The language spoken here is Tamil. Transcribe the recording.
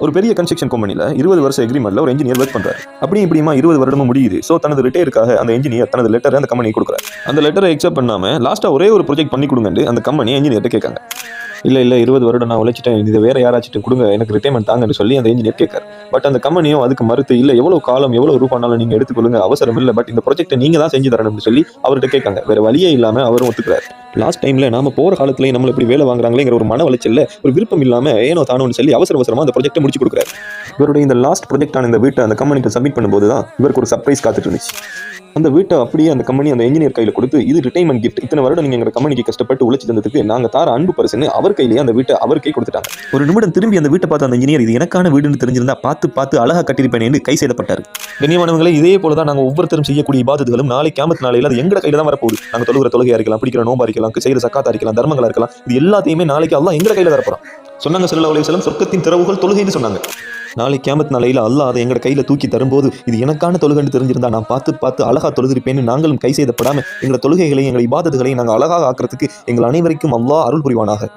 ஒரு பெரிய கன்ஸ்ட்ரக்ஷன் கம்பெனியில் 20 வருஷம் எக்ரிமெண்ட்ல ஒரு இன்ஜினியர் ஒர்க் பண்றாரு. அப்படி இப்படிமா 20 வருடமும் முடியுது. ஸோ தனது ரிட்டையருக்காக அந்த இன்ஜினியர் தனது லெட்டரை அந்த கம்பெனி கொடுக்குறாரு. அந்த லெட்டரை எக்ஸப்ட் பண்ணாம லாஸ்டா ஒரே ஒரு ப்ராஜெக்ட் பண்ணி கொடுங்கன்னு அந்த கம்பெனி இன்ஜினியர்ட்ட கேட்காங்க. இல்லை 20 வருடம் நான் உழைச்சிட்டேன், இதை வேற யாராச்சும் கொடுங்க, எனக்கு ரிட்டைர்மெண்ட் தாங்கன்னு சொல்லி அந்த இன்ஜினியர் கேட்காரு. பட் அந்த கம்பெனியும் அதுக்கு மறுத்து, இல்லை எவ்வளவு காலம் எவ்வளவு ரூபானாலும் நீங்க எடுத்துக்கொள்ளுங்க, அவசரம் இல்லை, பட் இந்த ப்ராஜெக்ட்டை நீங்க தான் செஞ்சு தரணும்னு சொல்லி அவர்கிட்ட கேட்காங்க. வேற வழியே இல்லாம அவரும் ஒத்துக்கிறாரு. லாஸ்ட் டைம்ல நாம போற காலத்திலேயே நம்மள இப்படி வேலை வாங்குறாங்களேங்கிற ஒரு மன வளைச்சல்ல ஒரு விருப்பம் இல்லாம ஏனோ தானோன்னு சொல்லி அவசரமா அந்த ப்ராஜெக்ட்டை முடிச்சு கொடுக்குறாரு. இவருடைய இந்த லாஸ்ட் ப்ராஜெக்டான இந்த வீட்டை அந்த கம்பெனிக்கு சப்மிட் பண்ணும்போது தான் இவருக்கு ஒரு சர்ப்ரைஸ் காத்துட்டு இருந்துச்சு. அந்த வீட்டை அப்படியே அந்த கம்பெனி அந்த இன்ஜினியர் கையில் கொடுத்து, இது ரிட்டைர்மெண்ட் கிஃப்ட், இத்தனை வருடம் நீங்க எங்க கம்பெனிக்கு கஷ்டப்பட்டு உழைச்சி தந்ததுக்கு நாங்க தார அன்பு பரிசுன்னு அவர் கையிலேயே அந்த வீட்டை அவர் கை கொடுத்துட்டாங்க. ஒரு நிமிடம் திரும்பி அந்த வீட்டை பார்த்து அந்த இன்ஜினியர், இது எனக்கான வீடுன்னு தெரிஞ்சிருந்தா பார்த்து அழகா கட்டியிருப்பேன் கை செய்யப்பட்டார். கண்ணியமானவங்களே, இதே போலதான் நாங்க ஒவ்வொருத்தரும் செய்யக்கூடிய இபாதத்துகளும் நாளை கியாமத் நாளையில அது எங்க கையில தான் வரப்போகுது. நாங்க தொழுகிற தொழுகையா இருக்கலாம், பிடிக்கிற நோம்பா இருக்கலாம், செய்கிற சக்காத்தா இருக்கலாம், தர்மங்களா இருக்கலாம், இது எல்லாத்தையுமே நாளைக்கு அல்லாஹ் எங்க கையில தரப்போறான். சொன்னாங்க ஸல்லல்லாஹு அலைஹி வஸல்லம், சொர்க்கத்தின் திறவுகள் தொழுகைன்னு சொன்னாங்க. நாளை கியாமத் நாளையில அல்லாஹ் அதை எங்க கையில தூக்கி தரும்போது, இது எனக்கான தொழுகைன்னு தெரிஞ்சிருந்தா நான் பார்த்து அழகா தொழுதிருப்பேன்னு நாங்களும் கை செய்தப்படாம எங்களை தொழுகைகளையும் எங்களை இபாதத்துகளையும் நாங்கள் அழகாக ஆக்கிறதுக்கு எங்கள் அனைவருக்கும் அல்லாஹ் அருள் புரிவானாக.